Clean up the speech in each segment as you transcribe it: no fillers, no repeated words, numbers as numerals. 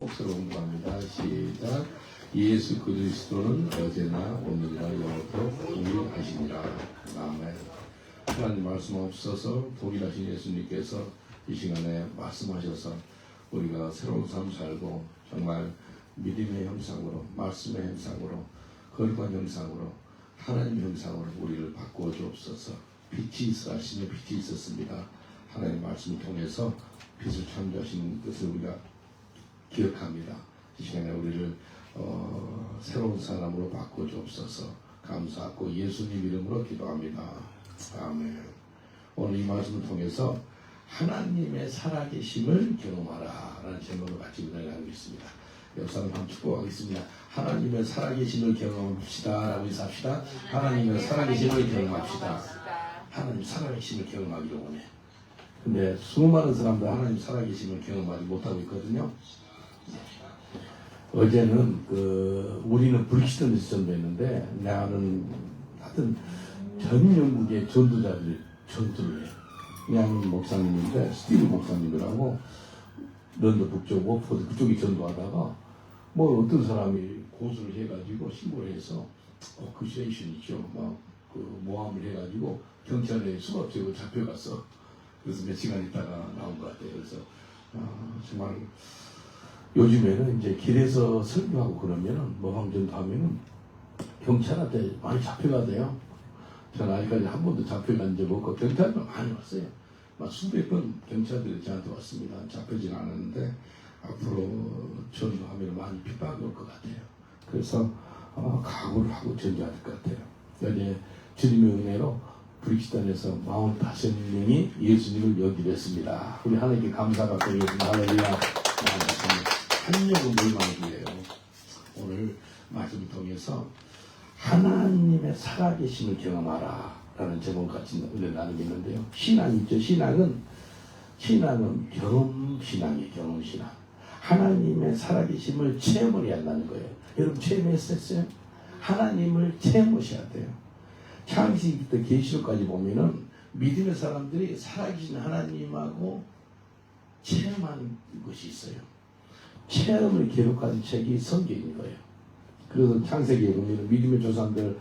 속서로 공부합니다. 시작. 예수 그리스도는 어제나 오늘이나 영원토록 동일하시니라. 아멘. 하나님 말씀 없어서 동일하신 예수님께서 이 시간에 말씀하셔서 우리가 새로운 삶 살고 정말 믿음의 형상으로, 말씀의 형상으로, 거룩한 형상으로, 하나님의 형상으로 우리를 바꾸어 주옵소서. 빛이 있어 하시며 빛이 있었습니다. 하나님의 말씀을 통해서 빛을 창조하신 것을 우리가 기억합니다. 이 시간에 우리를 새로운 사람으로 바꾸어 주옵소서. 감사하고 예수님 이름으로 기도합니다. 아멘. 오늘 이 말씀을 통해서 하나님의 살아계심을 경험하라 라는 제목으로 같이 은혜를 나누고 있습니다. 역사를 한번 축복하겠습니다. 하나님의 살아계심을 경험합시다 라고 인사합시다. 하나님의 살아계심을 경험합시다. 하나님 살아계심을 경험하기를 원해. 근데 수많은 사람들 하나님 살아계심을 경험하지 못하고 있거든요. 어제는 우리는 브릭스턴에서 전도했는데 나는 하여튼 전 영국의 전도자들이 전도를 해요. 그냥 목사님인데 스티브 목사님이라고 런던 북쪽 워포드 그쪽에 전도하다가 뭐 어떤 사람이 고소를 해가지고 신고를 해서 어쿠세이션 있죠. 막 모함을 해가지고 경찰에 수갑적으로 잡혀갔어. 그래서 몇 시간 있다가 나온 것 같아요. 그래서 정말 요즘에는 이제 길에서 설교하고 그러면은 모함전도 하면은 경찰한테 많이 잡혀가대요. 저는 아직까지 한 번도 잡혀간 적 없고 경찰도 많이 왔어요. 막 수백 번 경찰들이 저한테 왔습니다. 잡혀진 않았는데 앞으로 전도하면 많이 핍박이 올 것 같아요. 그래서 각오를 하고 전도해야 될 것 같아요. 여기 주님의 은혜로 브릭스턴에서 45명이 예수님을 영접했습니다. 우리 하나님께 감사가 드리겠습니다. 할렐루야. 한 명은 멸망이에요. 오늘 말씀을 통해서 하나님의 살아계심을 경험하라 라는 제목을 같이 은혜 나누고 있는데요. 신앙이 있죠. 신앙은 경험신앙이에요. 경험신앙. 하나님의 살아계심을 체험을 해야 한다는 거예요. 여러분 체험했었어요? 하나님을 체험하셔야 돼요. 창세기부터 계시록까지 보면은 믿음의 사람들이 살아계신 하나님하고 체험하는 것이 있어요. 체험을 기록한 책이 성경인 거예요. 그래서 창세기에 보면 믿음의 조상들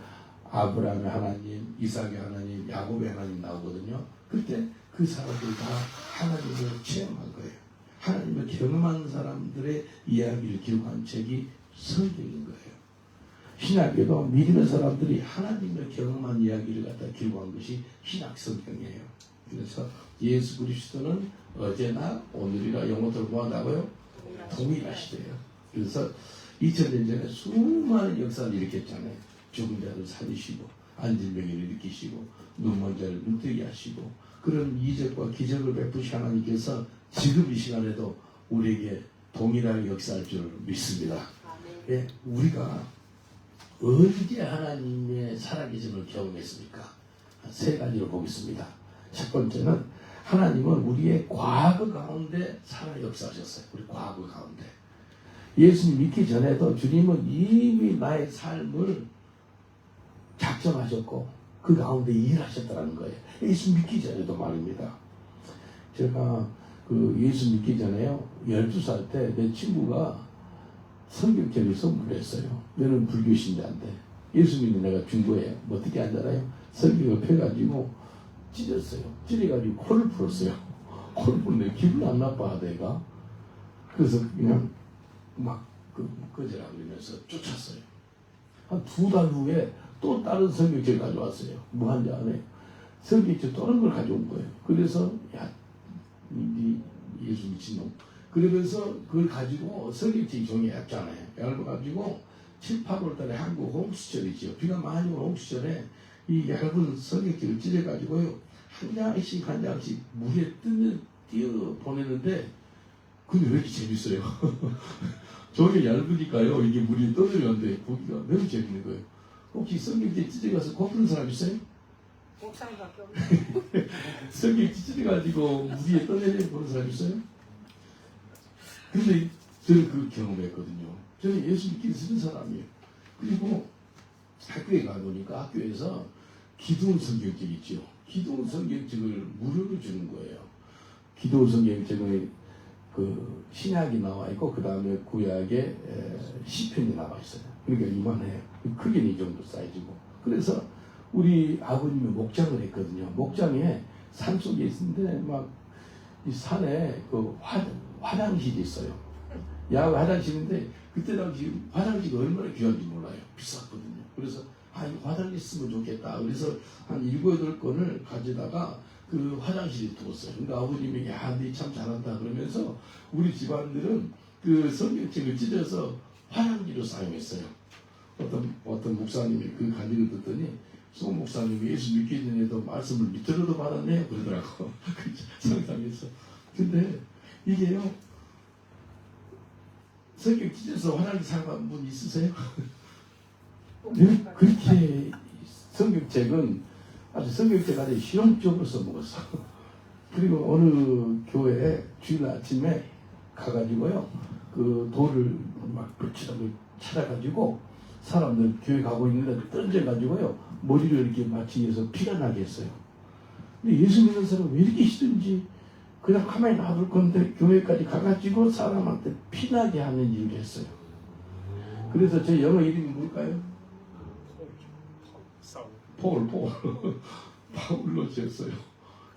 아브라함의 하나님, 이삭의 하나님, 야곱의 하나님 나오거든요. 그때 그 사람들이 다 하나님을 체험한 거예요. 하나님을 경험한 사람들의 이야기를 기록한 책이 성경인 거예요. 신학에도 믿음의 사람들이 하나님을 경험한 이야기를 갖다 기록한 것이 신학 성경이에요. 그래서 예수 그리스도는 어제나 오늘이나 영원토록 뭐한다고요? 동일하시대요. 그래서 2000년 전에 수많은 역사를 일으켰잖아요. 죽은 자를 살리시고 안진병을 일으키시고 눈먼 자를 눈뜨게 하시고 그런 이적과 기적을 베푸신 하나님께서 지금 이 시간에도 우리에게 동일하게 역사할 줄 믿습니다. 예, 우리가 언제 하나님의 살아계심을 경험했습니까? 세 가지로 보겠습니다. 첫 번째는 하나님은 우리의 과거 가운데 살아 역사하셨어요. 우리 과거 가운데. 예수님 믿기 전에도 주님은 이미 나의 삶을 작정하셨고 그 가운데 일하셨다는 거예요. 예수 믿기 전에도 말입니다. 제가 예수 믿기 전에요. 12살 때 내 친구가 성경책을 선물을 했어요. 너는 불교 신자인데 예수 믿는 내가 준 거예요. 뭐 어떻게 하잖아요. 성경을 펴가지고 찢었어요. 찢어가지고 코를 풀었어요. 코를 풀는데 기분 안 나빠 내가. 그래서 그냥 막 꺼져라 그러면서 쫓았어요. 한 2달 후에 또 다른 성경책을 가져왔어요. 뭐 한지 아네. 성경책 또 다른 걸 가져온 거예요. 그래서 야, 니 예수 미친놈. 그러면서 그걸 가지고 성경책 종이에 얇잖아요. 얇아가지고 7, 8월 달에 한국 홍수철이지요. 비가 많이 오는 홍수철에 이 얇은 성경책을 찢어가지고요. 한 장씩 물에 띄어 보내는데 근데 왜 이렇게 재밌어요? 종이 얇으니까요. 이게 물이 떠들어가는데 보기가 너무 재밌는 거예요. 혹시 성경책 찢어가서 꼽는 사람 있어요? 목사님밖에 없네. 성경 찢어가지고 물 위에 떠내려 보는 사람 있어요? 근데 저는 그 경험했거든요. 저는 예수 믿기 싫은 사람이에요. 그리고 학교에 가보니까 학교에서 기도원 성경책 있죠. 기도원 성경책을 무료로 주는 거예요. 기도원 성경책을 그 신약이 나와 있고 그 다음에 구약에 시편이 나와 있어요. 그러니까 이만해요. 크기는 이 정도 사이즈고. 그래서 우리 아버님이 목장을 했거든요. 목장에 산 속에 있는데 막 이 산에 그 화장실이 있어요. 야외 화장실인데 그때 당시 화장실이 얼마나 귀한지 몰라요. 비쌌거든요. 그래서 이거 화장실 쓰면 좋겠다. 그래서 한 7, 8건을 가져다가 그 화장실에 두었어요. 그러니까 아버님이 네 참 잘한다 그러면서 우리 집안들은 그 성경책을 찢어서 화장지로 사용했어요. 어떤 목사님이 그 간증을 듣더니 송 목사님이 예수 믿기 전에도 말씀을 밑으로도 받았네요 그러더라고. 상상해서. 근데 이게요, 성경 찢어서 화장지 사용한 분 있으세요? 네? 그렇게 성경책은 아주 성경책 아주 실용적으로 써먹었어. 그리고 어느 교회에 주일 아침에 가가지고요, 그 돌을 막 붙이라고 찾아가지고 사람들 교회 가고 있는데 던져가지고요 머리를 이렇게 맞추면서 피가 나게 했어요. 근데 예수 믿는 사람은 왜 이렇게 싫은지 그냥 가만히 놔둘 건데 교회까지 가가지고 사람한테 피나게 하는 일을 했어요. 그래서 제 영어 이름이 뭘까요? 폴 바울로 지었어요.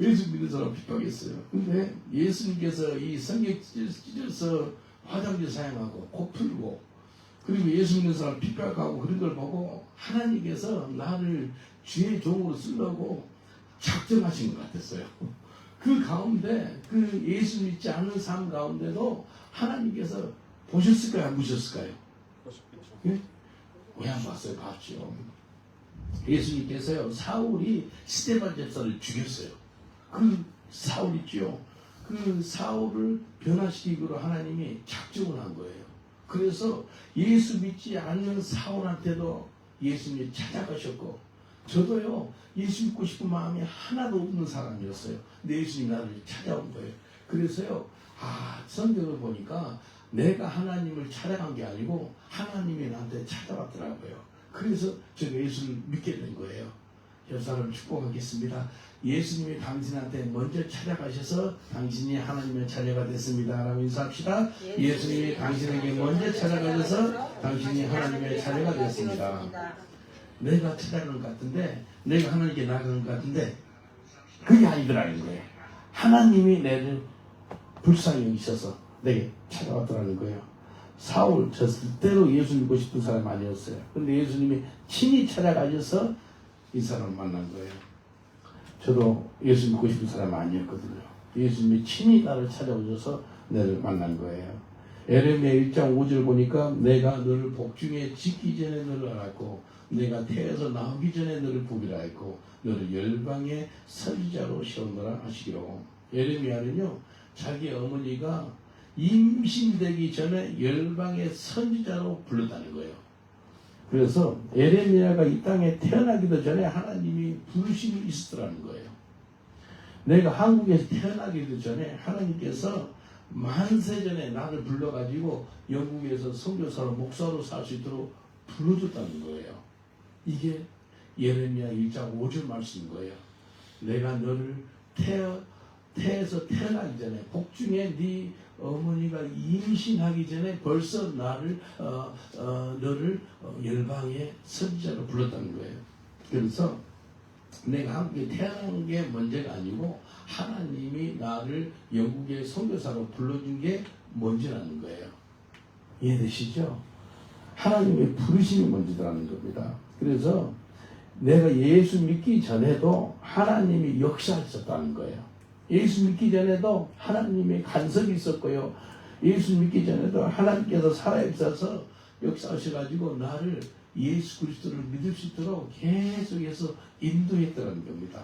예수 믿는 사람 핍박했어요. 근데 예수님께서 이 성경 찢어서 화장지 사용하고 코 풀고 그리고 예수 믿는 사람 핍박하고 그런 걸 보고 하나님께서 나를 주의 종으로 쓰려고 작정하신 것 같았어요. 그 가운데 그 예수 믿지 않는 삶 가운데도 하나님께서 보셨을까요? 안 보셨을까요? 예? 왜 안 봤어요? 봤죠. 예수님께서요, 사울이 스데반 집사를 죽였어요. 그 사울 있죠. 그 사울을 변화시키기로 하나님이 작정을 한 거예요. 그래서 예수 믿지 않는 사울한테도 예수님이 찾아가셨고, 저도요, 예수 믿고 싶은 마음이 하나도 없는 사람이었어요. 근데 예수님이 나를 찾아온 거예요. 그래서요, 성경을 보니까 내가 하나님을 찾아간 게 아니고 하나님이 나한테 찾아왔더라고요. 그래서 제가 예수를 믿게 된 거예요. 여사를 축복하겠습니다. 예수님이 당신한테 먼저 찾아가셔서 당신이 하나님의 자녀가 됐습니다. 라고 인사합시다. 예수님이 당신에게 먼저 찾아가셔서 당신이 하나님의 자녀가 됐습니다. 내가 찾아가는 것 같은데, 내가 하나님께 나가는 것 같은데, 그게 아니더라는 거예요. 하나님이 내를 불쌍히 여기셔서 내게 찾아왔더라는 거예요. 사울, 절대로 예수 믿고 싶은 사람 아니었어요. 근데 예수님이 친히 찾아가셔서 이 사람을 만난 거예요. 저도 예수 믿고 싶은 사람 아니었거든요. 예수님이 친히 나를 찾아오셔서 나를 만난 거예요. 에레미야 1장 5절 보니까 내가 너를 복중에 짓기 전에 너를 알았고 내가 태에서 나오기 전에 너를 구별하였고 너를 열방의 선지자로 세운다라 하시기로. 에레미야는요, 자기 어머니가 임신되기 전에 열방의 선지자로 불렀다는 거예요. 그래서 에레미야가 이 땅에 태어나기도 전에 하나님이 부르심이 있었더라는 거예요. 내가 한국에서 태어나기도 전에 하나님께서 만세 전에 나를 불러가지고 영국에서 선교사로 목사로 살 수 있도록 불러줬다는 거예요. 이게 예레미야 1장 5절 말씀인 거예요. 내가 너를 태에서 태어나기 전에 복중에 네 어머니가 임신하기 전에 벌써 너를 열방의 선지자로 불렀다는 거예요. 그래서 내가 한국에 태어난 게 문제가 아니고 하나님이 나를 영국의 선교사로 불러준 게 먼저라는 거예요. 이해되시죠? 하나님의 부르심이 먼저라는 겁니다. 그래서 내가 예수 믿기 전에도 하나님이 역사하셨다는 거예요. 예수 믿기 전에도 하나님의 간섭이 있었고요. 예수 믿기 전에도 하나님께서 살아계셔서 역사하셔가지고 나를 예수 그리스도를 믿을 수 있도록 계속해서 인도했다는 겁니다.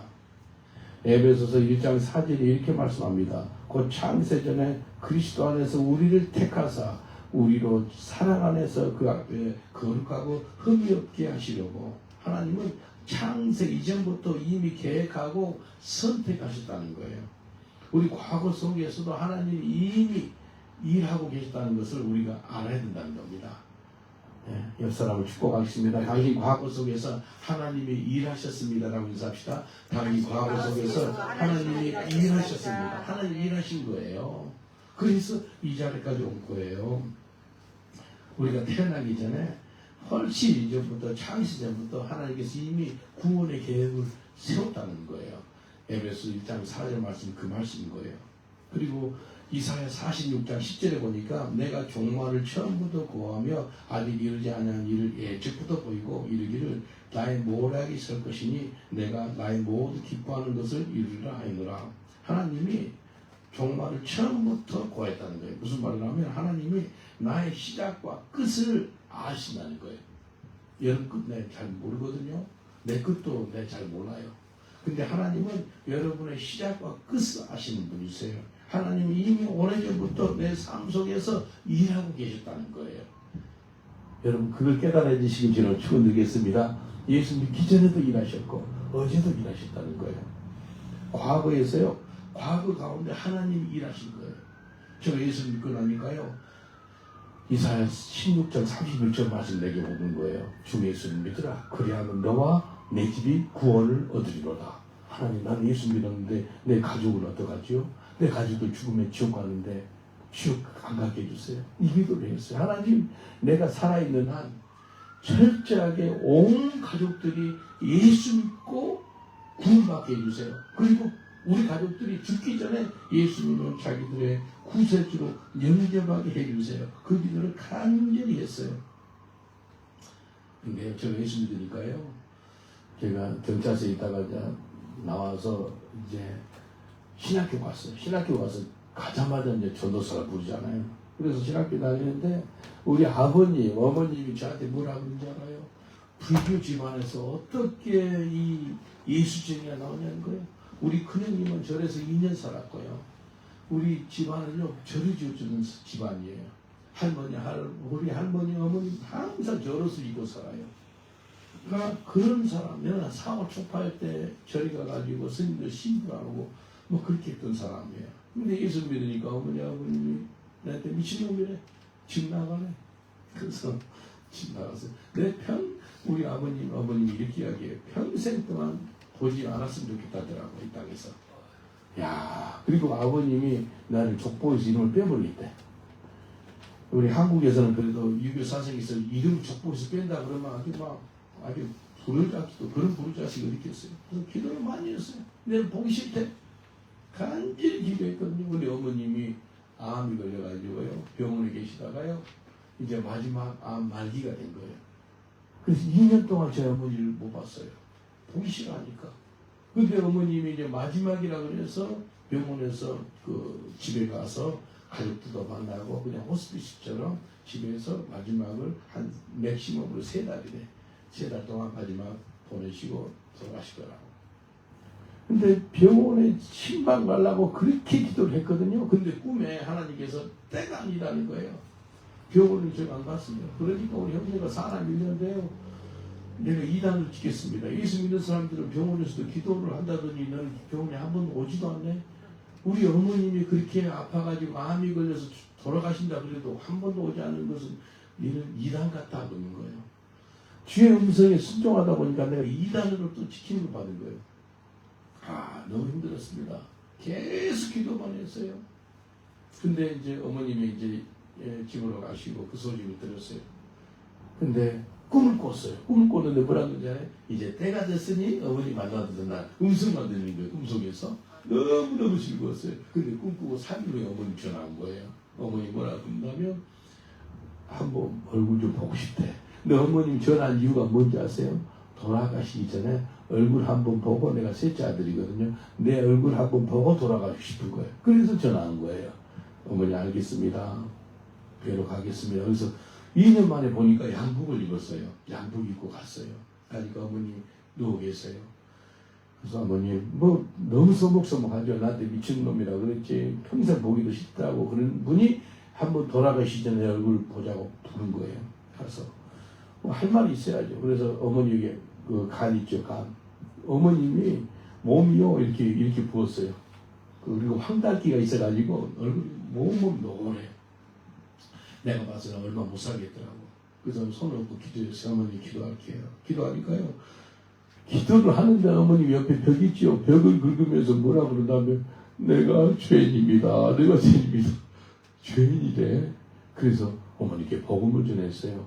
에베소서 1장 4절에 이렇게 말씀합니다. 곧 창세전에 그리스도 안에서 우리를 택하사 우리로 사랑 안에서 그 앞에 거룩하고 흠이 없게 하시려고. 하나님은 창세 이전부터 이미 계획하고 선택하셨다는 거예요. 우리 과거 속에서도 하나님이 이미 일하고 계셨다는 것을 우리가 알아야 된다는 겁니다. 옆 사람을 축복하겠습니다. 당신 과거 속에서 하나님이 일하셨습니다라고 인사합시다. 당신 과거 속에서 하나님이 일하셨습니다. 하나님이 일하신 거예요. 그래서 이 자리까지 온 거예요. 우리가 태어나기 전에 훨씬 이전부터 창세 전부터 하나님께서 이미 구원의 계획을 세웠다는 거예요. 에베소 1장 4절 말씀 그 말씀인 거예요. 그리고 이사야 46장 10절에 보니까 내가 종말을 처음부터 구하며 아직 이르지 아니한 일을 예측부터 보이고 이르기를 나의 모략이 설 것이니 내가 나의 모두 기뻐하는 것을 이루리라 하노라. 하나님이 종말을 처음부터 구했다는 거예요. 무슨 말이냐면 하나님이 나의 시작과 끝을 아신다는 거예요. 여러분 끝 내 잘 모르거든요. 내 끝도 내 잘 몰라요. 근데 하나님은 여러분의 시작과 끝을 아시는 분이세요. 하나님이 이미 오래전부터 내 삶 속에서 일하고 계셨다는 거예요. 여러분 그걸 깨달아지시길 저는 축원드리겠습니다. 예수 믿기 전에도 일하셨고 어제도 일하셨다는 거예요. 과거에서요. 과거 가운데 하나님이 일하신 거예요. 제가 예수 믿고 나니까요. 이사야 16장 31절 말씀 내게 오는 거예요. 주 예수를 믿으라. 그리하면 너와 내 집이 구원을 얻으리로다. 하나님 나는 예수 믿었는데 내 가족은 어떡하지요? 내 가족들 죽으면 지옥 가는데 지옥 안 가게 해주세요. 이 기도를 했어요. 하나님 내가 살아있는 한 철저하게 온 가족들이 예수 믿고 구원받게 해주세요. 그리고 우리 가족들이 죽기 전에 예수 믿는 자기들의 구세주로 영접하게 해주세요. 그 기도를 간절히 했어요. 근데 제가 예수 믿으니까요. 제가 경찰서에 있다가 이제 나와서 이제 신학교 갔어요. 신학교 가서 가자마자 이제 전도사를 부르잖아요. 그래서 신학교 다니는데 우리 아버님, 어머님이 저한테 뭐라 그런지 알아요? 불교 집안에서 어떻게 이 예수쟁이가 나오냐는 거예요. 우리 큰형님은 절에서 2년 살았고요. 우리 집안은요, 절을 지어주는 집안이에요. 우리 할머니, 어머님 항상 절옷을 입고 살아요. 그러니까 그런 사람, 내가 사업 초파할 때 절에 가가지고 스님들 신부하고 뭐 그렇게 했던 사람이에요. 근데 예수 믿으니까 어머니, 아버님이 나한테 미친놈이래. 집 나가래. 그래서 집 나갔어요. 우리 아버님, 어머님이 이렇게 이야기해요. 평생 동안 보지 않았으면 좋겠다더라고, 이 땅에서. 야, 그리고 아버님이 나를 족보에서 이름을 빼버리겠대. 우리 한국에서는 그래도 유교 사상에서 이름 족보에서 뺀다 그러면 아주 부르자기도 그런 부르자식을 일으켰어요. 그래서 기도를 많이 했어요. 내가 보기 싫대. 간절히 기도했거든요. 우리 어머님이 암이 걸려가지고요. 병원에 계시다가요. 이제 마지막 암 말기가 된 거예요. 그래서 2년 동안 제 어머니를 못 봤어요. 보기 싫어하니까. 근데 어머님이 이제 마지막이라 그래서 병원에서 그 집에 가서 가족들도 만나고 그냥 호스피스처럼 집에서 마지막을 한 맥시멈으로 3달이래. 3달 동안 마지막 보내시고 돌아가시더라고. 근데 병원에 신방 가려고 그렇게 기도를 했거든요. 근데 꿈에 하나님께서 때가 아니라는 거예요. 병원을 제가 안 갔습니다. 그러니까 우리 형제가 사람이 있는데요. 내가 이단을 짓겠습니다. 예수 믿는 사람들은 병원에서도 기도를 한다더니 너는 병원에 한 번 오지도 않네. 우리 어머님이 그렇게 아파가지고 암이 걸려서 돌아가신다 그래도 한 번도 오지 않은 것은 너는 이단 같다 그러는 거예요. 주의 음성에 순종하다 보니까 내가 이단으로 또 지키는 걸 받은 거예요. 너무 힘들었습니다. 계속 기도만 했어요. 근데 이제 어머님이 이제 집으로 가시고 그 소식을 들었어요. 근데 꿈을 꿨어요. 꿈을 꿨는데 뭐라고 그러잖아요. 이제 때가 됐으니 어머니 만나던 날 음성만 들리는 거예요. 꿈속에서. 너무너무 즐거웠어요. 근데 꿈꾸고 3일 후에 어머니 전화 온 거예요. 어머니 뭐라고 그런다면 한번 얼굴 좀 보고 싶대. 근데 어머님 전화한 이유가 뭔지 아세요? 돌아가시기 전에 얼굴 한번 보고, 내가 셋째 아들이거든요. 내 얼굴 한번 보고 돌아가고 싶은 거예요. 그래서 전화한 거예요. 어머니 알겠습니다. 뵈러 가겠습니다. 그래서 2년 만에 보니까 양복을 입었어요. 양복 입고 갔어요. 가니까 어머니 누워 계세요. 그래서 어머니 뭐 너무 서먹서먹하죠. 나한테 미친놈이라 그랬지. 평생 보기도 싫다고 그런 분이 한번 돌아가시기 전에 얼굴 보자고 부른 거예요. 가서 뭐 할 말이 있어야죠. 그래서 어머니에게 그 간 있죠, 간. 어머님이 몸이요 이렇게 부었어요. 그리고 황달기가 있어가지고 얼굴 몸 노래요. 내가 봐서는 얼마 못 살겠더라고. 그래서 손을 얹고 기도해서 어머니 기도할게요. 기도하니까요. 기도를 하는데 어머님 옆에 벽 있죠. 벽을 긁으면서 뭐라 그러냐면 내가 죄인입니다. 내가 죄인입니다. 죄인이래. 그래서 어머니께 복음을 전했어요.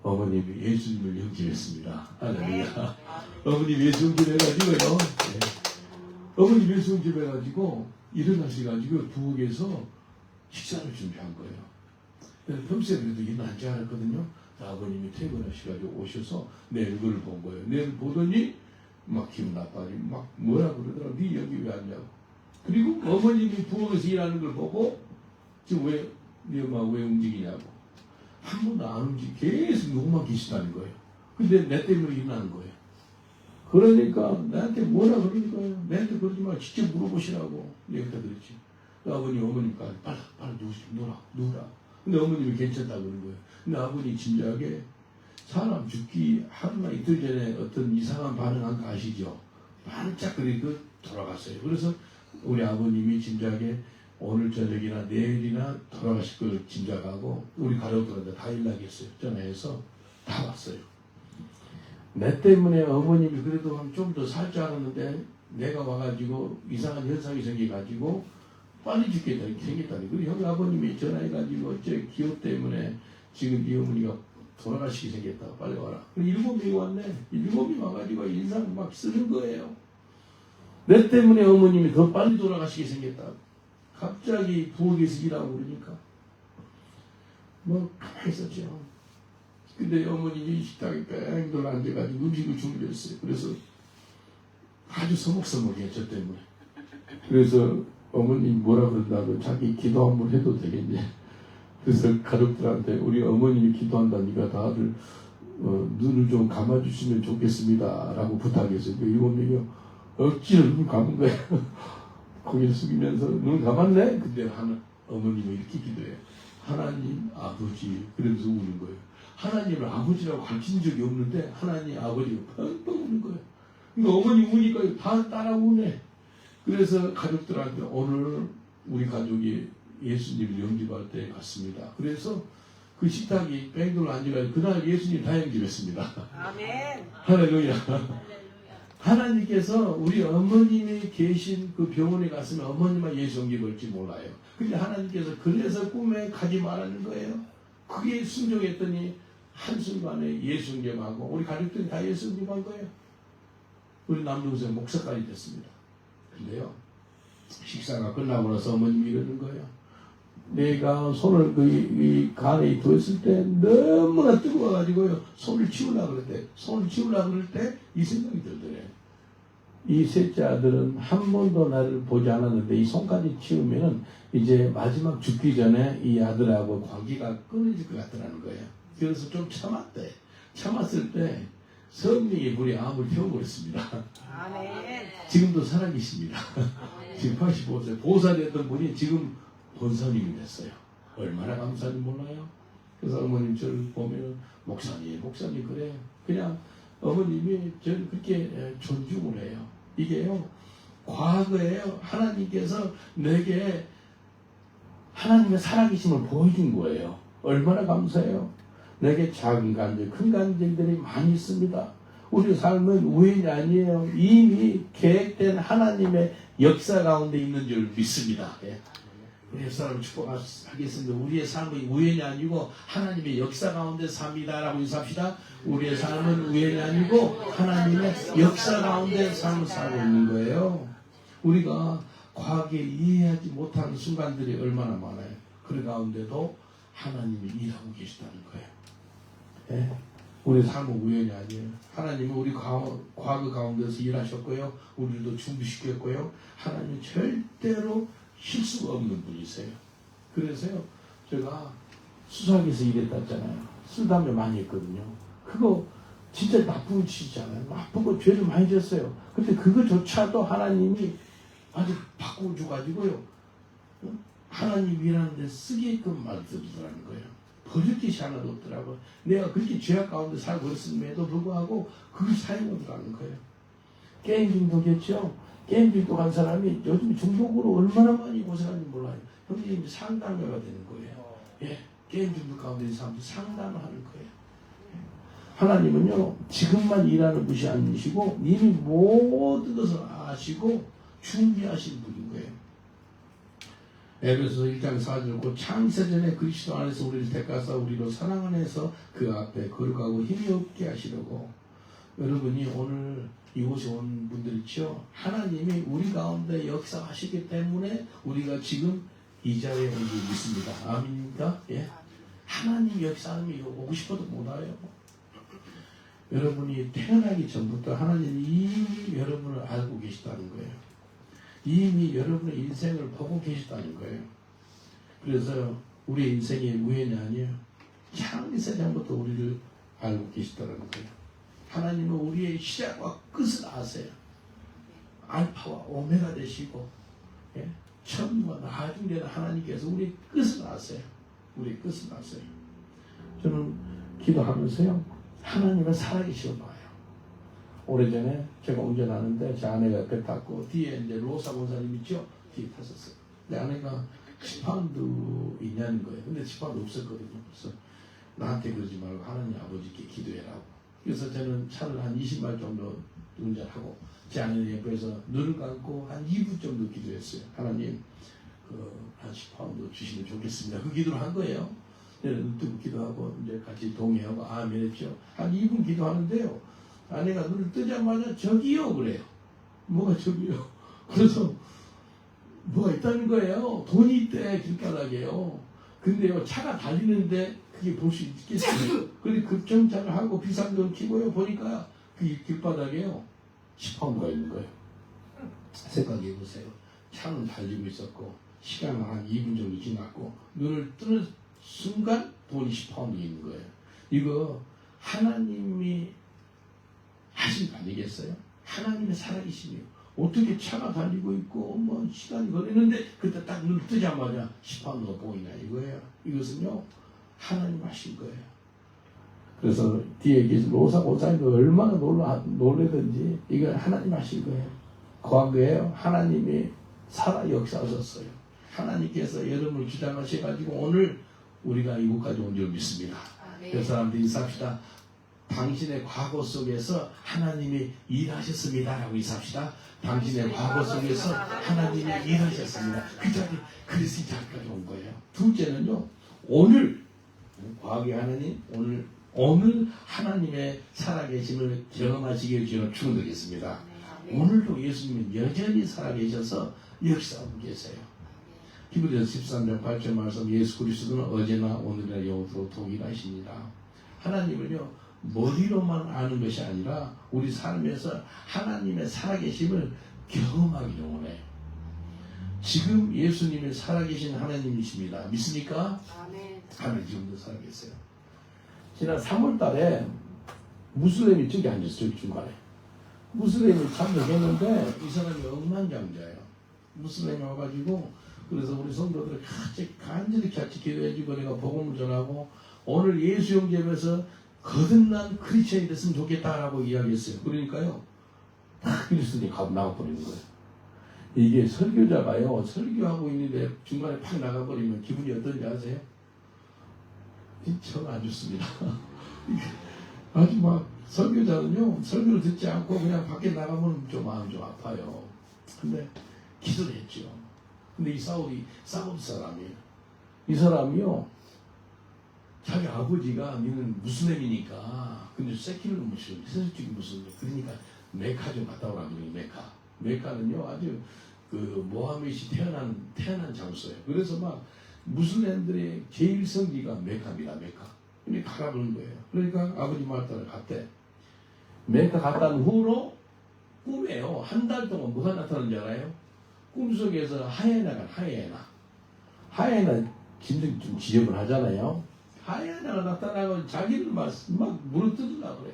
어머님이 예수님을 영접했습니다. 할렐루야. 어머님 예수 영접해가지고요. 네. 어머님 예수 영접해가지고 일어나셔가지고 부엌에서 식사를 준비한 거예요. 평소에 그래도 일은 앉지 않았거든요. 아버님이 퇴근하셔가지고 오셔서 내 얼굴을 본 거예요. 내 얼굴 보더니 막 기분 나빠지고 막 뭐라 그러더라고. 네 여기 왜 왔냐고. 그리고 어머님이 부엌에서 일하는 걸 보고 지금 네 엄마 왜 움직이냐고. 한 번도 안 움직이고 계속 누구만 계시다는 거예요. 근데 내 때문에 일어나는 거예요. 그러니까 나한테 뭐라 그러는 거예요. 나한테 그러지 마. 직접 물어보시라고. 내가 그때 그랬지. 아버님 어머님까지 빨리 누우라. 근데 어머님이 괜찮다고 그러는 거예요. 근데 아버님 진작에 사람 죽기 하루나 이틀 전에 어떤 이상한 반응한 거 아시죠? 반짝 그리고 돌아갔어요. 그래서 우리 아버님이 진작에 오늘 저녁이나 내일이나 돌아가실 걸 짐작하고 우리 가족들한테 다 연락했어요. 전화해서 다 왔어요. 내 때문에 어머님이 그래도 좀 더 살 줄 알았는데 내가 와가지고 이상한 현상이 생겨가지고 빨리 죽겠다 이렇게 생겼다니. 그리고 형 아버님이 전화해가지고 저 기호 때문에 지금 이 어머니가 돌아가시게 생겼다. 빨리 와라. 그리고 7명이 왔네. 7명이 와가지고 인상 막 쓰는 거예요. 내 때문에 어머님이 더 빨리 돌아가시게 생겼다. 갑자기 부엌에서 일하고 그러니까 뭐 가만히 있었죠. 근데 어머님이 식탁에 뺑돌 앉아가지고 음식을 준비했어요. 그래서 아주 서먹서먹해요. 저 때문에. 그래서 어머님 뭐라 그런다고 자기 기도 한번 해도 되겠냐. 그래서 가족들한테 우리 어머님이 기도한다니까 다들 눈을 좀 감아주시면 좋겠습니다 라고 부탁했어요. 그 7명이 억지로 눈을 감은 거예요. 고개를 숙이면서 눈을 감았네? 근데 어머님이 이렇게 기도해요. 하나님 아버지. 그러면서 우는 거예요. 하나님을 아버지라고 가르친 적이 없는데 하나님 아버지가 펑펑 우는 거예요. 그러니까 어머니 우니까 다 따라 우네. 그래서 가족들한테 오늘 우리 가족이 예수님을 영접할 때 갔습니다. 그래서 그 식탁이 뺑돌 앉아가지고 그날 예수님 다 영접했습니다. 아멘. 할렐루야. 하나님께서 우리 어머님이 계신 그 병원에 갔으면 어머님만 예수 영접할지 몰라요. 근데 하나님께서 그래서 꿈에 가지 말라는 거예요. 그게 순종했더니 한순간에 예수 영접하고 우리 가족들이 다 예수 영접한 거예요. 우리 남동생 목사까지 됐습니다. 근데요, 식사가 끝나고 나서 어머님이 이러는 거예요. 내가 손을 이 간에 두었을 때 너무나 뜨거워가지고요, 손을 치우려고 그럴 때 이 생각이 들더래요. 이 셋째 아들은 한 번도 나를 보지 않았는데 이 손까지 치우면은 이제 마지막 죽기 전에 이 아들하고 관계가 끊어질 것 같더라는 거예요. 그래서 좀 참았대. 참았을 때 성령의 불이 암을 태워버렸습니다. 아멘. 지금도 살아계십니다. 지금 85세 보살이었던 분이 지금 본사님이 됐어요. 얼마나 감사한지 몰라요. 그래서 어머님 저를 보면 목사님 그래요. 그냥 어머님이 저를 그렇게 존중을 해요. 이게요, 과거에요, 하나님께서 내게 하나님의 살아계심을 보여준 거예요. 얼마나 감사해요. 내게 작은 간절, 큰 간절들이 많이 있습니다. 우리 삶은 우연이 아니에요. 이미 계획된 하나님의 역사 가운데 있는 줄 믿습니다. 예. 우리의 사람을 축복하겠습니다. 우리의 삶은 우연이 아니고 하나님의 역사 가운데 삽니다 라고 인사합시다. 우리의 삶은 우연이 아니고 하나님의 역사 가운데 삶을 살고 있는 거예요. 우리가 과거에 이해하지 못하는 순간들이 얼마나 많아요. 그 가운데도 하나님이 일하고 계시다는 거예요. 예? 우리 삶은 우연이 아니에요. 하나님은 우리 과거 가운데서 일하셨고요. 우리도 준비시켰고요. 하나님은 절대로 실수가 없는 분이세요. 그래서요, 제가 수사기에서 일했다잖아요. 쓰담에 많이 했거든요. 그거 진짜 나쁜 짓이잖아요. 나쁜 거 죄를 많이 졌어요. 근데 그거조차도 하나님이 아주 바꿔줘가지고요, 하나님 일하는데 쓰게끔 만들더라는 거예요. 버릴 것이 하나도 없더라고요. 내가 그렇게 죄악 가운데 살고 있음에도 불구하고 그걸 사용하더라는 거예요. 게임 중독이었죠. 게임 중독한 사람이 요즘 중독으로 얼마나 많이 고생하는지 몰라요. 형님 상담회가 되는 거예요. 예, 게임 중독 가운데 있는 사람들 상담을 하는 거예요. 하나님은요, 지금만 일하는 분이 아니시고 이미 모든 것을 아시고 준비하신 분인 거예요. 에베소서 1장 4절 곧 창세전에 그리스도 안에서 우리를 택하사 우리로 사랑 안에서 그 앞에 거룩하고 힘이 없게 하시려고. 여러분이 오늘 이곳에 온 분들 있죠. 하나님이 우리 가운데 역사하시기 때문에 우리가 지금 이 자리에 온 줄 믿습니다. 아멘입니까? 예. 하나님 역사하면 오고 싶어도 못 와요. 여러분이 태어나기 전부터 하나님이 이미 여러분을 알고 계시다는 거예요. 이미 여러분의 인생을 보고 계시다는 거예요. 그래서 우리의 인생이 우연이 아니에요. 창세전부터 우리를 알고 계시다는 거예요. 하나님은 우리의 시작과 끝을 아세요. 알파와 오메가 되시고, 예? 처음과 나중에 하나님께서 우리의 끝을 아세요. 우리의 끝을 아세요. 저는 기도하면서요, 하나님은 살아계시고 봐요. 오래전에 제가 운전하는데 제 아내가 옆에 탔고 뒤에 이제 로사 권사님 있죠? 뒤에 탔었어요. 내 아내가 10파운드 있냐는 거예요. 근데 10파운드 없었거든요. 그래서 나한테 그러지 말고 하나님 아버지께 기도해라고. 그래서 저는 차를 한 20마일 정도 운전하고 제 아내 옆에서 눈을 감고 한 2분 정도 기도했어요. 하나님 한 10파운드 주시면 좋겠습니다. 그 기도를 한 거예요. 눈 뜨고 기도하고 이제 같이 동의하고 아멘 했죠. 한 2분 기도하는데요. 아내가 눈을 뜨자마자 저기요 그래요. 뭐가 저기요? 그래서 뭐가 있다는 거예요. 돈이 있대 길바닥에요. 근데요 차가 달리는데 그게 볼 수 있겠어요. 그래서 급정차를 하고 비상등 켜고요 보니까 그 길바닥에요 10파운드가 있는 거예요. 생각해 보세요. 차는 달리고 있었고 시간은 한 2분 정도 지났고 눈을 뜨는 순간 돈이 10파운드 있는 거예요. 이거 하나님이 하신 거 아니겠어요? 하나님의 살아계심이요. 어떻게 차가 달리고 있고 뭐 시간이 걸리는데 그때 딱 눈 뜨자마자 10파운드가 보이나 이거예요. 이것은요 하나님 하신 거예요. 그래서 뒤에 계신 로사 권사님도 얼마나 놀래든지 이거 하나님 하신 거예요. 과거에 하나님이 살아 역사하셨어요. 하나님께서 여러분을 주장하셔가지고 오늘 우리가 이곳까지 온 줄 믿습니다. 그래서 사람들이 인사합시다. 당신의 과거 속에서 하나님이 일하셨습니다. 라고 인사합시다. 당신의 과거 속에서 하나님이 일하셨습니다. 그 자리, 그래서 이 자리까지 온 거예요. 둘째는요, 오늘, 과거의 하나님, 오늘 하나님의 살아계심을 경험하시길 저는 축원드리겠습니다. 오늘도 예수님은 여전히 살아계셔서 역사하고 계세요. 히브리서 13장 8절 말씀 예수 그리스도는 어제나 오늘이나 영원토록 동일하십니다. 하나님은요 머리로만 아는 것이 아니라 우리 삶에서 하나님의 살아계심을 경험하기를 원해요. 지금 예수님이 살아계신 하나님이십니다. 믿습니까? 아멘. 하나님 지금도 살아계세요. 지난 3월 달에 무슬림이 저기 앉았어요. 중간에 무슬림이 참석했는데 이 사람이 억만장자예요. 무슬림이 와가지고 그래서 우리 성도들을 간절히 같이 기도해주고 내가 복음을 전하고 오늘 예수 영접에서 거듭난 크리스천이 됐으면 좋겠다라고 이야기했어요. 그러니까요 딱 그리스도인이 나가버리는 거예요. 이게 설교자가요 설교하고 있는데 중간에 팍 나가버리면 기분이 어떤지 아세요? 전 안 좋습니다. 아주 막 설교자는요 설교를 듣지 않고 그냥 밖에 나가면 좀 마음이 좀 아파요. 근데 기도를 했죠. 근데 이 사우디 사람이에요. 이 사람이요 자기 아버지가 니는 무슬림이니까 근데 세키를 무슬림 세속적인 무슬림 그러니까 메카 좀 갔다 오라고 그래요. 메카는요 아주 그 모하메시 태어난 장소예요. 그래서 막 무슬림들의 제일 성지가 메카입니다. 메카. 근데 가라는 거예요. 그러니까 아버지 말 따라 갔대. 메카 갔다 온 후로 꿈에요 한 달 동안 뭐가 나타나는지 알아요? 꿈속에서 하이에나가 하이에나 진짜 좀 지저분하잖아요. 하이에나가 나타나고 자기를 막 물어뜯으려고 그래.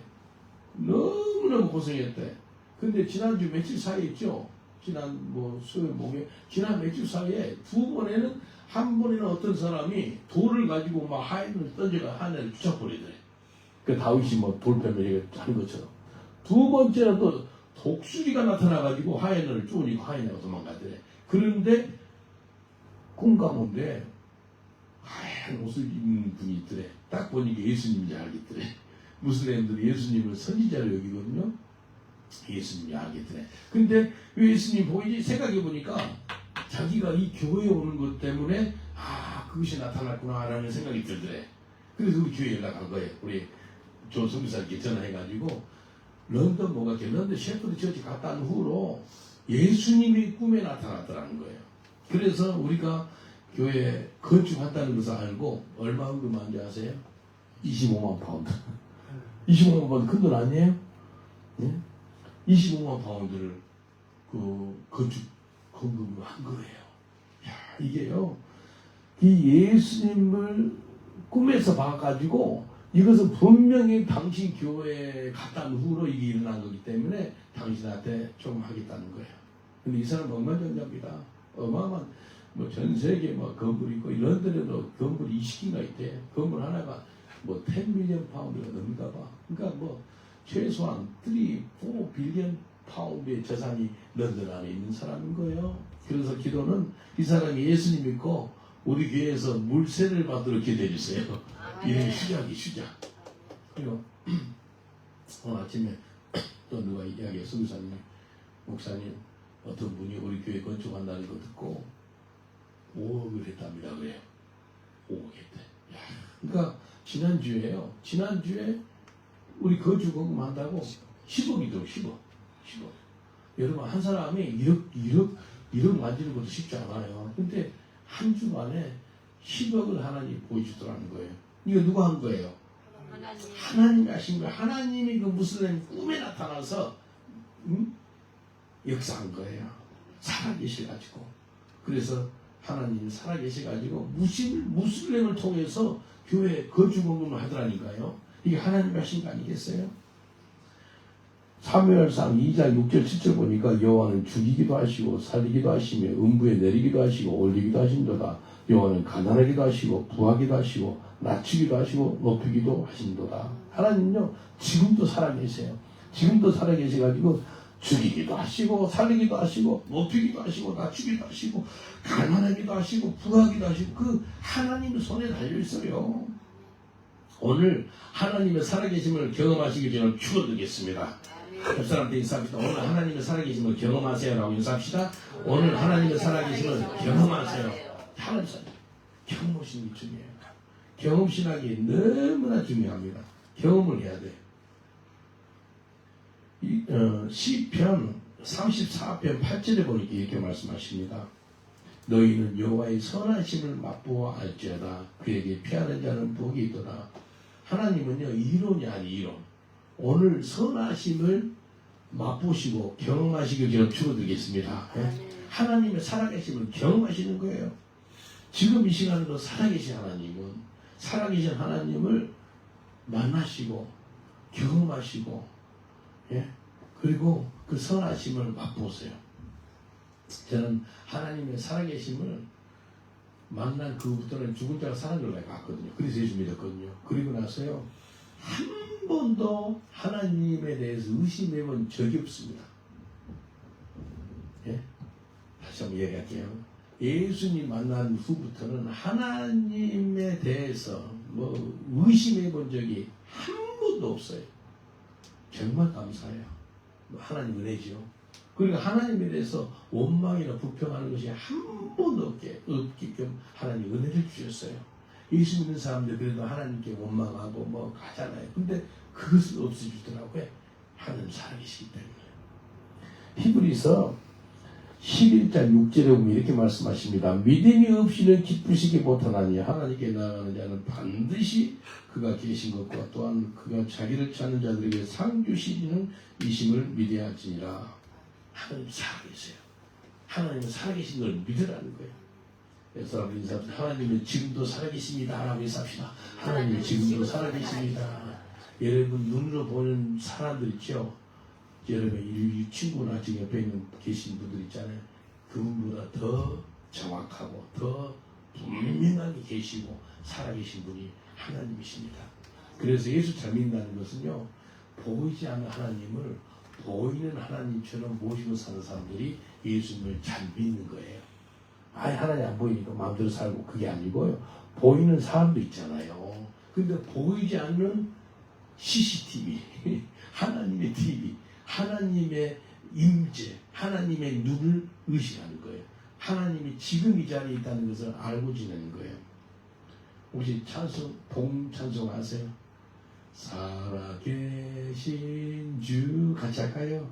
너무너무 고생했대. 근데 지난주 며칠 사이에 있죠. 지난 수요일 목요일 지난 며칠 사이에 두 번에는 한 번에는 어떤 사람이 돌을 가지고 막 하이에나를 던져가 하이에나를 쫓아버리더래. 그 다윗이 돌패면 이렇게 하는 것처럼. 두 번째는 또 독수리가 나타나가지고 하이에나를 쪼으니까 하이에나가 도망가더래. 그런데 꿈 가운데 하얀 옷을 입는 분이 있더래. 딱 보니까 예수님인지 알겠더래. 무슬림들이 예수님을 선지자로 여기거든요. 예수님이 알겠더래. 근데 왜 예수님 보이지? 생각해보니까 자기가 이 교회에 오는 것 때문에 그것이 나타났구나라는 생각이 들더래. 그래서 우리 교회에 연락한 거예요. 우리 조성사님께 전화해가지고 런던 런던 셰프드 처치 갔다 온 후로 예수님이 꿈에 나타났더라는 거예요. 그래서 우리가 교회에 건축한다는 것을 알고 얼마 헌금한지 아세요? 25만 파운드. 25만 파운드 큰 돈 아니에요? 네? 25만 파운드를 건축 헌금을 한 거예요. 이게요. 이 예수님을 꿈에서 봐가지고 이것은 분명히 당신 교회에 갔다 온 후로 이게 일어난 거기 때문에 당신한테 좀 하겠다는 거예요. 근데 이 사람은 억만장자입니다. 어마어마한 전 세계 건물 있고 런던에도 건물 20개가 있대. 건물 하나가 10 밀리언 파운드가 넘는가 봐. 그러니까 최소한 3, 4 빌리언 파운드의 재산이 런던 안에 있는 사람인 거예요. 그래서 기도는 이 사람이 예수님 믿고 우리 교회에서 물세를 받도록 기도해 주세요. 이름이 슈작. 그리고 오늘 아침에 또 누가 이야기했어. 목사님 어떤 분이 우리 교회 건축한다는 거 듣고 5억을 했답니다. 그래요. 5억 했대. 그러니까 지난주에 우리 건축공금 한다고 10억이더라고. 10억. 여러분 한 사람이 1억 만지는 것도 쉽지 않아요. 근데 한 주만에 10억을 하나님 보여주더라는 거예요. 이거 누가 한 거예요? 하나님이 하신 거예요. 하나님이 그 무슬림 꿈에 나타나서 역사한 거예요. 살아계셔가지고. 그래서 하나님이 살아계셔가지고 무슬림을 통해서 교회 거주공금을 하더라니까요. 이게 하나님이 하신 거 아니겠어요? 사무엘상 2장 6절 7절 보니까 여호와는 죽이기도 하시고 살리기도 하시며 음부에 내리기도 하시고 올리기도 하신도다. 여호와는 가난하기도 하시고 부하기도 하시고 낮추기도 하시고 높이기도 하신도다. 하나님은요 지금도 살아계세요. 지금도 살아계셔가지고 죽이기도 하시고 살리기도 하시고 높이기도 하시고 낮추기도 하시고 가난하기도 하시고 부하기도 하시고 그 하나님의 손에 달려있어요. 오늘 하나님의 살아계심을 경험하시기 전에 축원드리겠습니다. 옆 사람한테 인사합시다. 오늘 하나님의 살아계심을 경험하세요 라고 인사합시다. 오늘 하나님의 살아계심을 경험하세요. 하나님 경험하시는 게 중요해요. 경험신학이 너무나 중요합니다. 경험을 해야 돼요. 시편 34편 8절에 보니까 이렇게 말씀하십니다. 너희는 여호와의 선하심을 맛보아 알지어다. 그에게 피하는 자는 복이 있도다. 하나님은요 이론이 아니 이론. 오늘 선하심을 맛보시고 경험하시길 저는 축원드리겠습니다. 하나님의 살아계심을 경험하시는 거예요. 지금 이 시간에도 살아계신 하나님을 만나시고 경험하시고 그리고 그 선하심을 맛보세요. 저는 하나님의 살아계심을 만난 그 후부터는 죽은 자가 사는 걸 봤거든요. 그래서 예수 믿었거든요. 그리고 나서요 한 번도 하나님에 대해서 의심해본 적이 없습니다. 다시 한번 얘기할게요. 예수님 만난 후부터는 하나님에 대해서 의심해본 적이 한 번도 없어요. 정말 감사해요. 하나님 은혜죠. 그러니까 하나님에 대해서 원망이나 불평하는 것이 한 번도 없게끔 하나님 은혜를 주셨어요. 예수 믿는 사람들 그래도 하나님께 원망하고 하잖아요. 근데 그것을 없애주더라고요. 하나님 살아계시기 때문에. 히브리서 11장 6절에 보면 이렇게 말씀하십니다. 믿음이 없이는 기쁘시기 못하나니 하나님께 나아가는 자는 반드시 그가 계신 것과 또한 그가 자기를 찾는 자들에게 상 주시는 이심을 믿어야 할지니라. 하나님 살아계세요. 하나님은 살아계신 걸 믿으라는 거예요. 그래서 인사합니다. 하나님은 지금도 살아계십니다 라고 인사합시다. 하나님은 지금도 살아계십니다. 여러분 눈으로 보는 사람들 있죠. 여러분 이 친구나 지금 옆에 있는 계신 분들 있잖아요. 그분보다 더 정확하고 더 분명하게 계시고 살아계신 분이 하나님이십니다. 그래서 예수 잘 믿는다는 것은요 보이지 않는 하나님을 보이는 하나님처럼 모시고 사는 사람들이 예수님을 잘 믿는 거예요. 아예 하나님 안 보이니까 마음대로 살고 그게 아니고요. 보이는 사람도 있잖아요. 근데 보이지 않는 CCTV, 하나님의 TV, 하나님의 임재, 하나님의 눈을 의식하는 거예요. 하나님이 지금 이 자리에 있다는 것을 알고 지내는 거예요. 혹시 찬송, 봄 찬송 아세요? 살아계신 주 같이 할까요?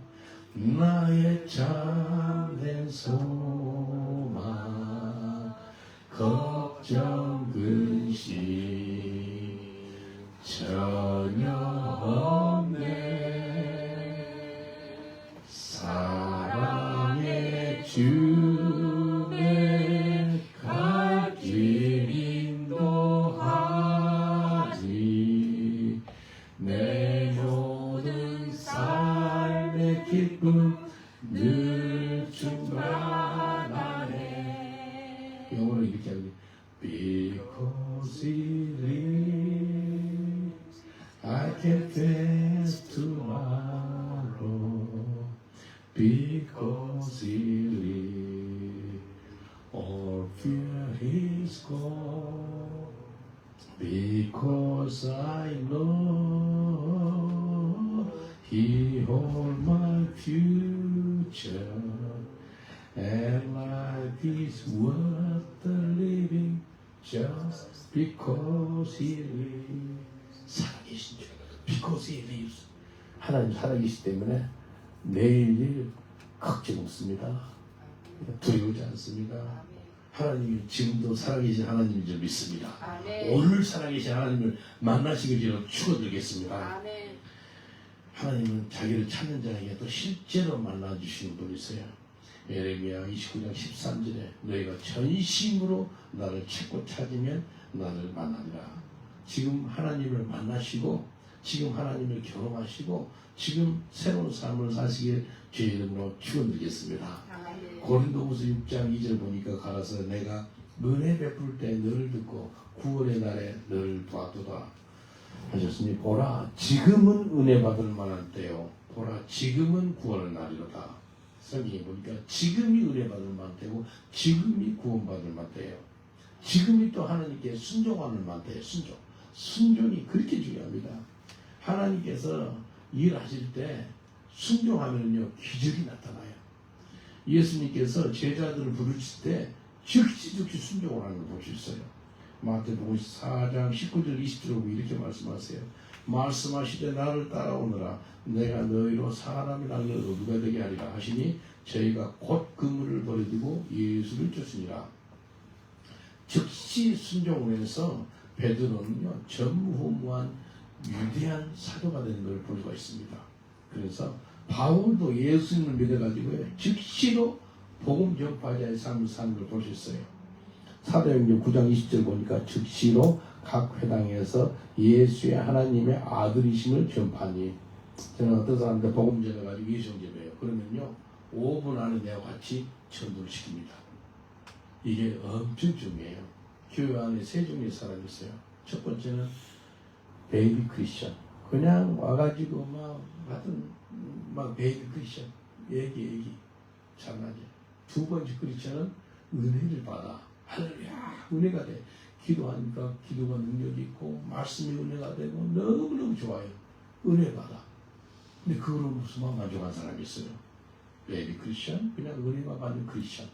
나의 참된 소망 걱정 근심 전혀 없네 사랑의 주내 갈 길 인도하리 내 모든 삶의 기쁨 늘 충만하네 영어로 이렇게 하거든요. Because he lives, I can face tomorrow. Because he lives, all fear is gone. Because I know he holds my future. And life is worth the living just because he lives. 살아계신 줄. Because he lives. 하나님 살아계시기 때문에 내일 걱정 없습니다. 두려우지 않습니다. 하나님이 지금도 살아계신 하나님인 줄 믿습니다. 아멘. 오늘 살아계신 하나님을 만나시길 저는 축원드리겠습니다. 아멘. 하나님은 자기를 찾는 자에게 또 실제로 만나주시는 분이세요. 예레미야 29장 13절에 너희가 전심으로 나를 찾고 찾으면 나를 만나리라. 지금 하나님을 만나시고 지금 하나님을 경험하시고 지금 새로운 삶을 사시길 주의 이름으로 축원드리겠습니다. 아멘. 고린도후서 6장 2절 보니까 가라서 내가 은혜 베풀 때 너를 듣고 구원의 날에 너를 도와두다 하셨으니 보라 지금은 은혜 받을 만한 때요 보라 지금은 구원의 날이로다. 성경에 보니까 지금이 은혜 받을 만한 때고 지금이 구원받을 만한 때예요. 지금이 또 하나님께 순종하는 만한 때예요. 순종이 그렇게 중요합니다. 하나님께서 일하실 때 순종하면요 기적이 나타나요. 예수님께서 제자들을 부르실 때 즉시 순종을 하는 걸 볼 수 있어요. 마태복음 4장 19절 20절 보고 이렇게 말씀하세요. 말씀하시되 나를 따라오너라 내가 너희로 사람이 날려 누가 되게 하리라 하시니 저희가 곧 그물을 버려두고 예수를 쫓으니라. 즉시 순종을 해서 베드로는요 전무후무한 위대한 사도가 되는 걸 볼 수가 있습니다. 그래서 바울도 예수님을 믿어가지고 즉시로 복음 전파자의 삶을 사는 걸 볼 수 있어요. 사도행전 9장 20절 보니까 즉시로 각 회당에서 예수의 하나님의 아들이심을 전파하니 저는 어떤 사람들 복음 전해가지고 예수 영접해요. 그러면요 5분 안에 내가 같이 전도를 시킵니다. 이게 엄청 중요해요. 교회 안에 세 종류의 사람이 있어요. 첫 번째는 베이비 크리스천 그냥 와가지고 막 베이비 크리스천 얘기 장난이야. 두 번째 크리스천은 은혜를 받아. 할렐루야 은혜가 돼. 기도하니까 기도가 능력이 있고 말씀이 은혜가 되고 너무너무 좋아요. 은혜 받아. 근데 그걸로 무슨 만족한 사람이 있어요. 베이비 크리스천 그냥 은혜만 받는 크리스천.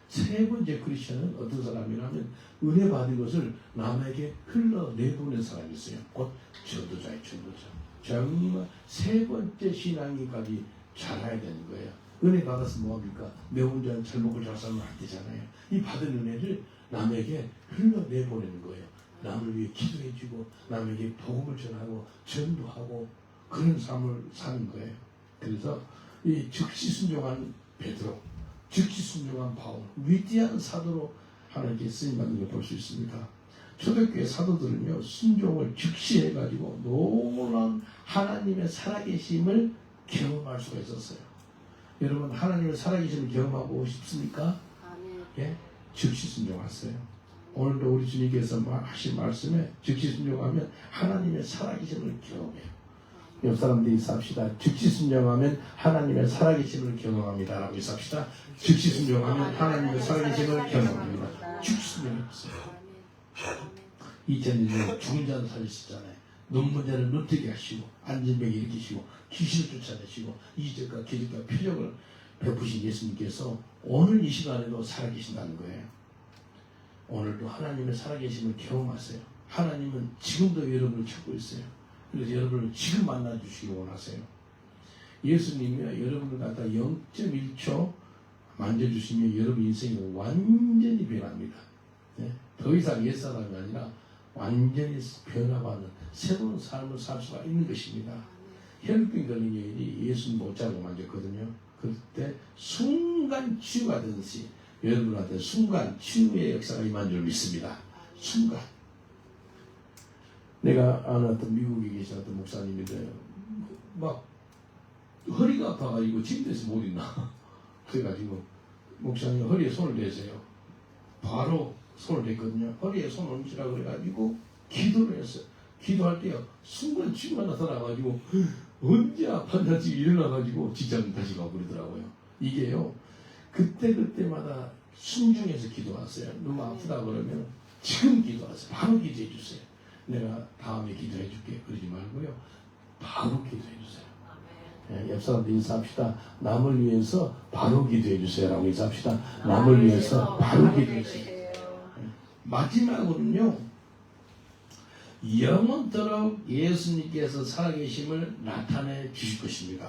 세 번째 크리스천은 어떤 사람이라면 은혜 받은 것을 남에게 흘러내보낸 사람이 있어요. 곧 전도자의 전도자. 정말 세 번째 신앙이까지 잘해야 되는 거예요. 은혜 받아서 뭐합니까? 내 혼자 잘 먹고 잘 살면 안 되잖아요. 이 받은 은혜를 남에게 흘러내보내는 거예요. 남을 위해 기도해주고 남에게 복음을 전하고 전도하고 그런 삶을 사는 거예요. 그래서 이 즉시 순종한 베드로 즉시 순종한 바울 위대한 사도로 하나님께 쓰임받는 걸 볼 수 있습니다. 초대교회 사도들은요 순종을 즉시 해가지고 놀라운 하나님의 살아계심을 경험할 수가 있었어요. 여러분 하나님의 살아계심을 경험하고 싶습니까? 아멘. 예? 즉시 순종하세요. 오늘도 우리 주님께서 하신 말씀에 즉시 순종하면 하나님의 살아계심을 경험해요. 옆 사람들이 인사합시다. 즉시 순종하면 하나님의 살아계심을 경험합니다. 라고 인사합시다. 즉시 순종하면 하나님의 살아계심을 경험합니다. 즉시 순종했어요. 2000년에 죽은 자를 살리셨잖아요. 눈먼 자를 눈뜨게 하시고 안진병 일으키시고 귀신을 쫓아내시고 이적과 기적과 표적을 베푸신 예수님께서 오늘 이 시간에도 살아계신다는 거예요. 오늘도 하나님의 살아계심을 경험하세요. 하나님은 지금도 여러분을 찾고 있어요. 그래서 여러분을 지금 만나주시기 원하세요. 예수님이 여러분을 갖다 0.1초 만져주시면 여러분 인생이 완전히 변합니다. 네? 더 이상 옛사람이 아니라 완전히 변화받는 새로운 삶을 살 수가 있는 것입니다. 혈병 걸린 여인이 예수님 못 잡고 만졌거든요. 그때 순간 치유가 되듯이 여러분한테 순간 치유의 역사가 임한 줄 믿습니다. 순간. 내가 아는 어떤 미국에 계신 어떤 목사님인데 막 허리가 아파가지고 침대에서 못 있나. 그래가지고 목사님 허리에 손을 대세요. 바로 손을 댔거든요. 허리에 손을 얹으라고 그래가지고 기도를 했어요. 기도할 때요 순간 치유가 나타나가지고 언제 아팠는지 일어나가지고 직장 다시 가고 그러더라고요. 이게요 그때마다 순종해서 기도하세요. 너무 아프다 그러면 지금 기도하세요. 바로 기도해 주세요. 내가 다음에 기도해 줄게 그러지 말고요 바로 기도해 주세요. 예, 옆 사람도 인사합시다. 남을 위해서 바로 기도해 주세요 라고 인사합시다. 남을 위해서 바로 기도해 주세요. 마지막으로는요 영원토록 예수님께서 살아계심을 나타내 주실 것입니다.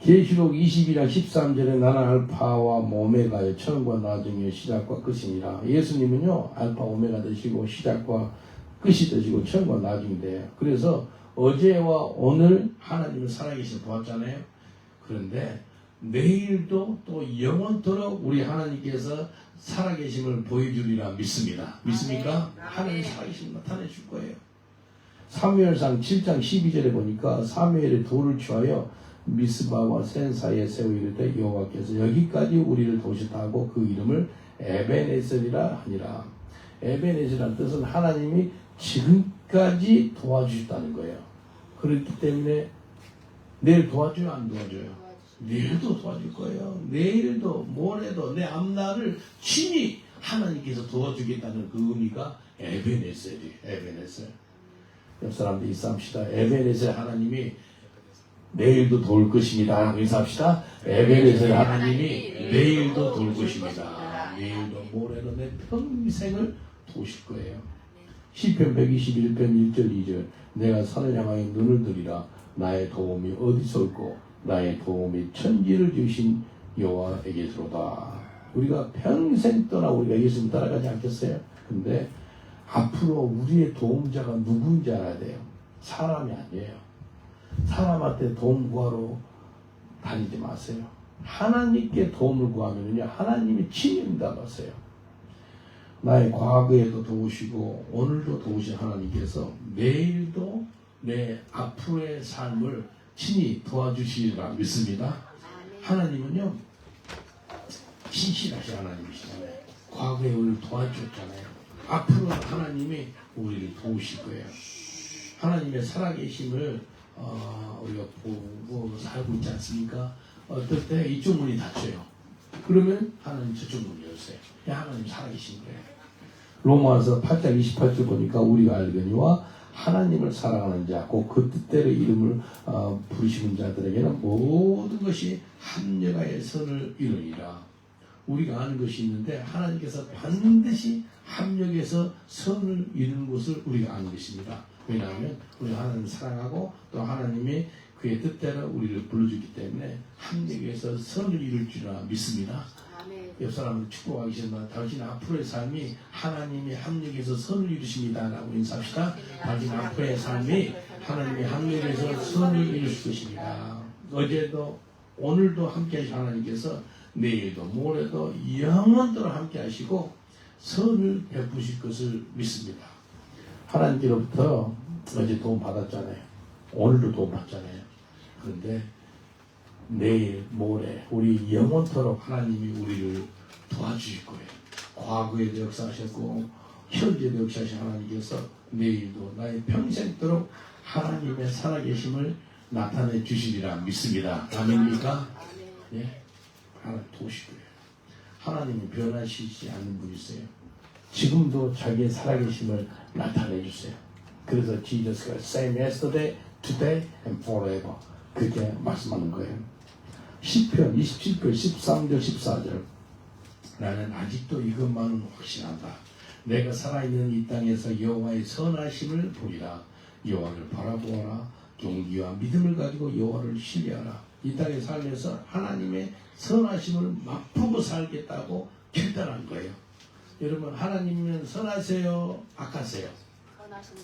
계시록 22장 13절에 나는 알파와 오메가의 처음과 나중의 시작과 끝이니라. 예수님은요 알파 오메가 되시고 시작과 끝이 되시고 처음과 나중인데요. 그래서 어제와 오늘 하나님을 살아계신 보았잖아요. 그런데 내일도 또 영원토록 우리 하나님께서 살아계심을 보여주리라 믿습니다. 믿습니까? 하나님 살아계심을 나타내 줄 거예요. 사무엘상 7장 12절에 보니까 사무엘의 돌을 취하여 미스바와 센 사이에 세워 이르되 여호와께서 여기까지 우리를 도우셨다고 그 이름을 에벤에셀이라 하니라. 에벤에셀이라는 뜻은 하나님이 지금까지 도와주셨다는 거예요. 그렇기 때문에 내일 도와줘요 안 도와줘요? 내일도 도와줄 거예요. 내일도 모레도 내 앞날을 친히 하나님께서 도와주겠다는 그 의미가 에벤에셀이에요. 에벤에셀. 옆 사람들 인사합시다. 에벤에셀 하나님이 내일도 도울 것입니다. 인사합시다. 에벤에셀 하나님이 내일도 도울 것입니다. 내일도 모레도 내 평생을 도우실 거예요. 시편 121편 1절 2절 내가 산을 향하여 눈을 들이라 나의 도움이 어디서 올고 나의 도움이 천지를 주신 여호와에게서로다. 우리가 평생 떠나 우리가 예수님 따라가지 않겠어요? 근데 앞으로 우리의 도움자가 누구인지 알아야 돼요. 사람이 아니에요. 사람한테 도움 구하러 다니지 마세요. 하나님께 도움을 구하면요 하나님이 친히 응답하세요. 나의 과거에도 도우시고 오늘도 도우신 하나님께서 내일도 내 앞으로의 삶을 친히 도와주시리라 믿습니다. 하나님은요 신실하신 하나님이시잖아요. 과거에 우리를 도와주셨잖아요. 앞으로 하나님이 우리를 도우실 거예요. 하나님의 살아계심을 우리가 보고 살고 있지 않습니까? 어떨 때 이쪽 문이 닫혀요. 그러면 하나님 저쪽 문 열으세요. 하나님 살아계신 거예요. 로마서 8장 28절 보니까 우리가 알거니와 하나님을 사랑하는 자, 곧 그 뜻대로 이름을 부르시는 자들에게는 모든 것이 합력하여 선을 이루니라. 우리가 아는 것이 있는데 하나님께서 반드시 합력해서 선을 이루는 것을 우리가 아는 것입니다. 왜냐하면 우리가 하나님을 사랑하고 또 하나님이 그의 뜻대로 우리를 불러주기 때문에 합력해서 선을 이룰 줄 믿습니다. 옆 사람을 축복하기 전에 당신 앞으로의 삶이 하나님이 합력해서 선을 이루십니다 라고 인사합시다. 당신 앞으로의 삶이 하나님이 합력해서 선을 이루실 것입니다. 어제도 오늘도 함께 하신 하나님께서 내일도 모레도 영원토록 함께 하시고 선을 베푸실 것을 믿습니다. 하나님께로부터 어제 도움 받았잖아요. 오늘도 도움 받잖아요. 그런데 내일 모레 우리 영원토록 하나님이 우리를 도와주실 거예요. 과거에도 역사하셨고 현재도 역사하신 하나님께서 내일도 나의 평생도록 하나님의 살아계심을 나타내 주시리라 믿습니다. 아멘입니까? 예? 하나님 도우실 거예요. 하나님이 변하시지 않는 분이세요. 지금도 자기의 살아계심을 나타내 주세요. 그래서 지저스가 same yesterday, today and forever 그렇게 말씀하는 거예요. 시편 27편 13절 14절. 나는 아직도 이것만은 확신한다. 내가 살아있는 이 땅에서 여호와의 선하심을 보리라. 여호와를 바라보아라. 용기와 믿음을 가지고 여호와를 신뢰하라. 이 땅에 살면서 하나님의 선하심을 맛보고 살겠다고 결단한 거예요. 여러분, 하나님은 선하세요? 악하세요?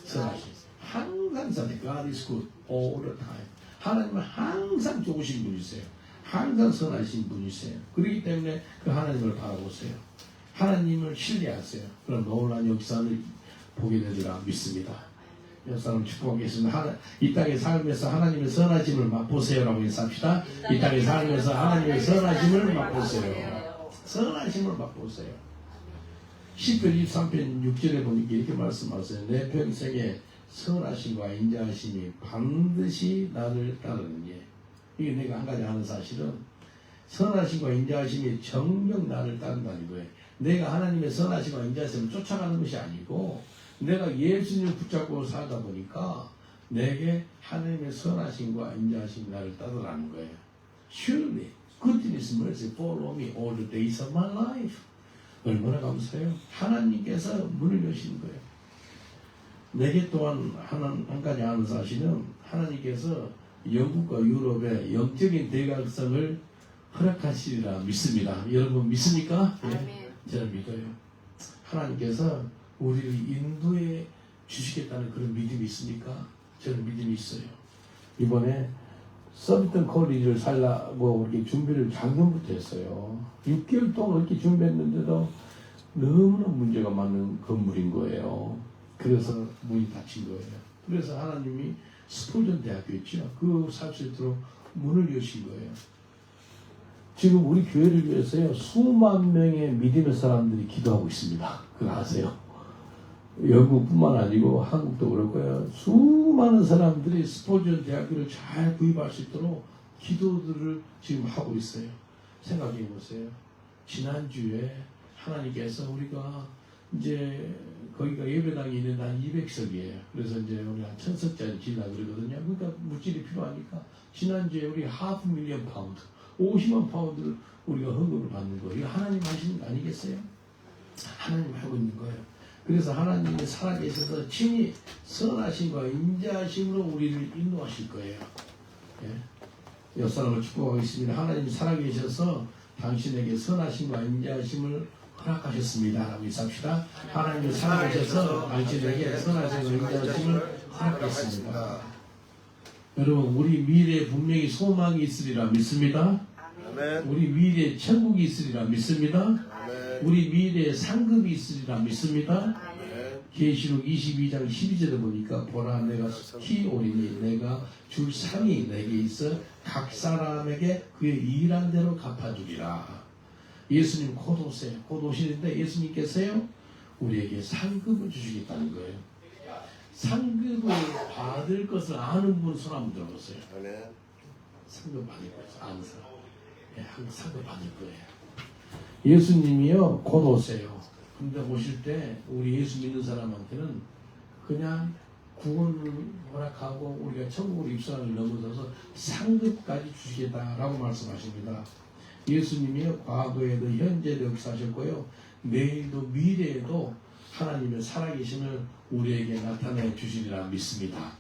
선하세요. 항상 선해. God is good all the time. 하나님은 항상 좋으신 분이세요. 항상 선하신 분이세요. 그렇기 때문에 그 하나님을 바라보세요. 하나님을 신뢰하세요. 그런 놀라운 역사를 보게 되리라 믿습니다. 역사를 축복하겠습니다. 이 땅에 살면서 하나님의 선하심을 맛보세요라고 인사합시다. 이 땅에 살면서 하나님의 선하심을 맛보세요. 선하심을 맛보세요. 시편 23편 6절에 보니까 이렇게 말씀하세요. 내 평생에 선하심과 인자하심이 반드시 나를 따르느니. 이게 내가 한 가지 아는 사실은 선하심과 인자하심이 정녕 나를 따른다는 거예요. 내가 하나님의 선하심과 인자하심을 쫓아가는 것이 아니고 내가 예수님을 붙잡고 살다 보니까 내게 하나님의 선하심과 인자하심이 나를 따르라는 거예요. Surely goodness and mercy follow me all the days of my life. 얼마나 감사해요. 하나님께서 문을 여시는 거예요. 내게 또한 한 가지 아는 사실은 하나님께서 영국과 유럽의 영적인 대각성을 허락하시리라 믿습니다. 여러분 믿습니까? 예, 저는 믿어요. 하나님께서 우리를 인도해 주시겠다는 그런 믿음이 있습니까? 저는 믿음이 있어요. 이번에 서비턴 콜리지를 살라고 이렇게 준비를 작년부터 했어요. 6개월 동안 이렇게 준비했는데도 너무나 문제가 많은 건물인 거예요. 그래서 문이 닫힌 거예요. 그래서 하나님이 스폴전 대학교 있죠. 그 살 수 있도록 문을 여신 거예요. 지금 우리 교회를 위해서요, 수만 명의 믿음의 사람들이 기도하고 있습니다. 그거 아세요? 영국뿐만 아니고 한국도 그럴 거예요. 수많은 사람들이 스폴전 대학교를 잘 구입할 수 있도록 기도들을 지금 하고 있어요. 생각해 보세요. 지난주에 하나님께서 우리가 이제 거기가 예배당이 있는 한 200석이에요. 그래서 이제 우리 한 1000석짜리 지나 그러거든요. 그러니까 물질이 필요하니까 지난주에 우리 $500,000 50만 파운드를 우리가 헌금을 받는 거예요. 이거 하나님 하시는 거 아니겠어요? 하나님 하고 있는 거예요. 그래서 하나님이 살아계셔서 친히 선하심과 인자하심으로 우리를 인도하실 거예요. 예? 옆사람을 축복하겠습니다. 하나님이 살아계셔서 당신에게 선하심과 인자하심을 허락하셨습니다. 라고 인사합시다. 하나님이 살아계셔서 당신에게 선하심과 인자하심을 허락하셨습니다. 여러분, 우리 미래에 분명히 소망이 있으리라 믿습니다. 아멘. 우리 미래에 천국이 있으리라 믿습니다. 아멘. 우리 미래에 상급이 있으리라 믿습니다. 아멘. 계시록 22장 12절에 보니까 보라 내가 키오리니 내가 줄 상이 내게 있어 각 사람에게 그의 일한 대로 갚아주리라. 예수님 곧 오세요. 곧 오시는데 예수님께서요 우리에게 상급을 주시겠다는 거예요. 상급을 받을 것을 아는 분 손 한번 들어보세요. 아멘. 상급 받을 것을 아는 사람. 예, 상급 받을 거예요. 예수님이요 곧 오세요. 근데 오실 때 우리 예수 믿는 사람한테는 그냥 구원을 허락하고 우리가 천국으로 입성을 넘어서서 상급까지 주시겠다라고 말씀하십니다. 예수님이요 과거에도 현재도 역사하셨고요 내일도 미래에도 하나님의 살아계심을 우리에게 나타내 주시리라 믿습니다.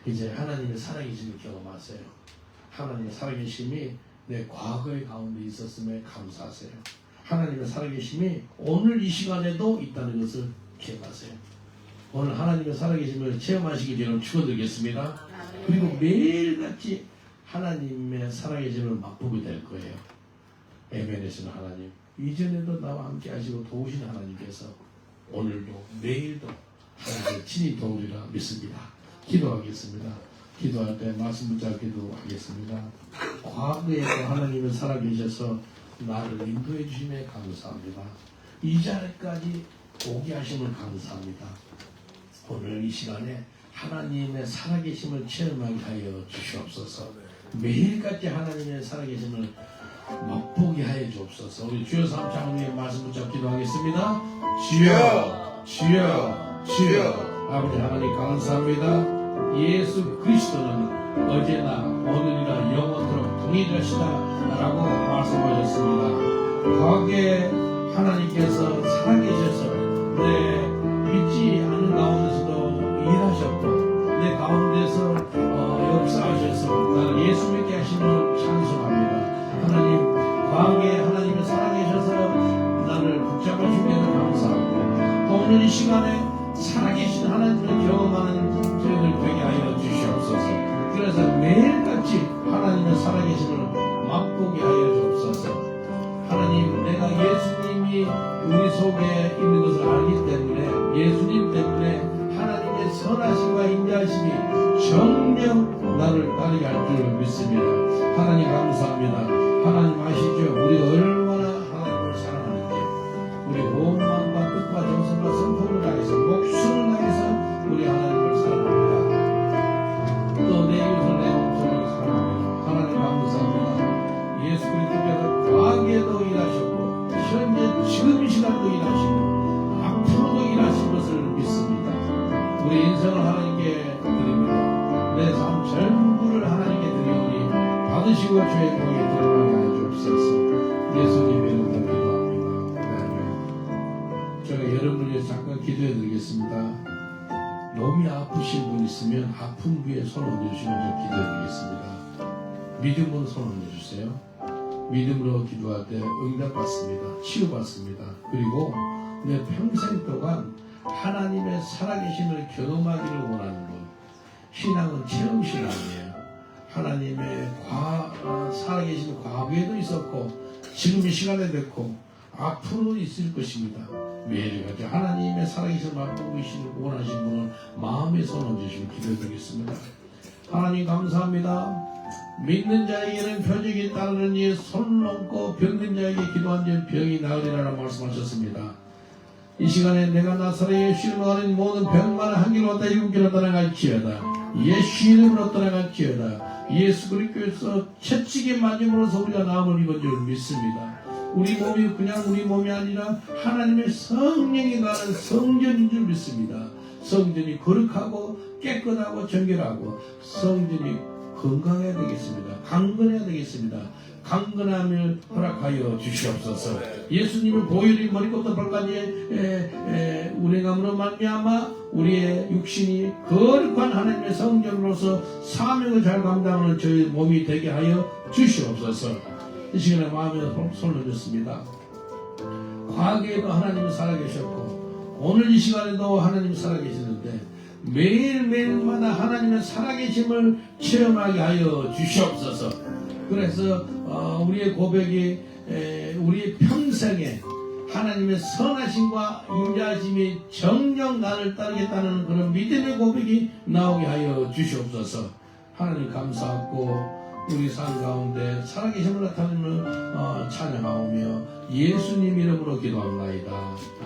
이제 하나님의 살아계심을 경험하세요. 하나님의 살아계심이 내 과거의 가운데 있었음에 감사하세요. 하나님의 살아계심이 오늘 이 시간에도 있다는 것을 기억하세요. 오늘 하나님의 살아계심을 체험하시기 전에 축원드리겠습니다. 그리고 매일같이 하나님의 살아계심을 맛보게 될 거예요. 에베네스는 하나님, 이전에도 나와 함께 하시고 도우신 하나님께서 오늘도 내일도 하나님을 친히 도우리라 믿습니다. 기도하겠습니다. 기도할 때 말씀 붙잡 기도하겠습니다. 과거에도 하나님은 살아계셔서 나를 인도해 주심에 감사합니다. 이 자리까지 오게 하심을 감사합니다. 오늘 이 시간에 하나님의 살아계심을 체험하게 하여 주시옵소서. 매일같이 하나님의 살아계심을 맛보게 하여 주옵소서. 우리 주여 삼창의 말씀 붙잡 기도하겠습니다. 주여, 주여, 주여. 아버지 하나님 감사합니다. 예수 그리스도는 어제나 오늘이나 영원토록 동일하시다라고 말씀하셨습니다. 거기에 하나님께서 살아계셔서 내 믿지 않은 가운데서도 일하셨고 내 가운데서 역사하셔서 나는 예수 믿게 하심을 찬송합니다. 하나님 과거에 하나님이 살아계셔서 나를 붙잡아주신 게 감사하고 또 오늘 이 시간에 살아계신 하나님을 경험하는 저희들 되게 하여 주시옵소서. 그래서 매일같이 하나님의 살아계심을 맛보게 하여 주옵소서. 하나님 내가 예수님이 우리 속에 있는 것을 알기 때문에 예수님 때문에 하나님의 선하심과 인자하심이 정녕 나를 따르게 할 줄 믿습니다. 하나님 감사합니다. 하나님 아시죠? 우리가 얼마나 하나님을 사랑하는지 우리 온 마음과 뜻과 정성과 성품을 다해서 목숨을 다해서 우리 하나님을 사랑합니다. 또 내 이웃을 내 몸처럼 사랑합니다. 하나님 감사합니다. 예수 그리스도께서 과거에도 일하셨고 현재 지금 이 시간도 일하시고 앞으로도 일하실 것을 믿습니다. 우리 인생을 하나님께 드립니다. 내 삶 전부를 하나님께 드리오니 받으시고 주의 공에 들어가게 하여 주옵소서. 예수님의 이름으로 기도합니다. 아멘. 제가 여러분을 위해서 잠깐 기도해 드리겠습니다. 몸이 아프신 분 있으면 아픈 부위에 손 얹어주시면 제가 기도해 드리겠습니다. 믿음으로 손 얹어주세요. 믿음으로 기도할 때 응답받습니다. 치유받습니다. 그리고 내 평생 동안 하나님의 살아계심을 경험하기를 원하는 분. 신앙은 체험 신앙이에요. 하나님의 살아계신 과거에도 있었고 지금 이 시간에 됐고 앞으로 있을 것입니다. 매일같이 하나님의 살아계신 맛보고 계시는 원하시는 분은 마음에 손 얹으시고 기도드리겠습니다. 하나님 감사합니다. 믿는 자에게는 표적이 따르는 이에 손 놓고 병든 자에게 기도한 지 병이 나으리라 말씀하셨습니다. 이 시간에 내가 나사렛 예수 이름으로 하는 모든 병만을 한 길로 왔다 일곱 길로 떠나갈지어다. 예수 이름으로 떠나갈지어다. 예수 그리스도께서 채찍에 맞음으로써 우리가 나음을 입은 줄 믿습니다. 우리 몸이 그냥 우리 몸이 아니라 하나님의 성령이 가는 성전인 줄 믿습니다. 성전이 거룩하고 깨끗하고 정결하고 성전이 건강해야 되겠습니다. 강건해야 되겠습니다. 강건함을 허락하여 주시옵소서. 예수님의 보혈이 머리부터 발까지 운행함으로 말미암아 우리의 육신이 거룩한 하나님의 성전으로서 사명을 잘 감당하는 저희 몸이 되게 하여 주시옵소서. 이 시간에 마음에 손을 얹었습니다. 과거에도 하나님은 살아계셨고 오늘 이 시간에도 하나님이 살아계시는데 매일매일마다 하나님의 살아계심을 체험하게 하여 주시옵소서. 그래서 우리의 고백이 우리의 평생에 하나님의 선하심과 인자하심이 정녕 나를 따르겠다는 그런 믿음의 고백이 나오게 하여 주시옵소서. 하나님 감사하고 우리 삶 가운데 살아계심을 나타내는 찬양하오며 예수님 이름으로 기도합니다.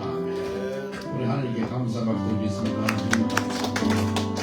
아멘. 우리 하나님께 감사받고 있습니다.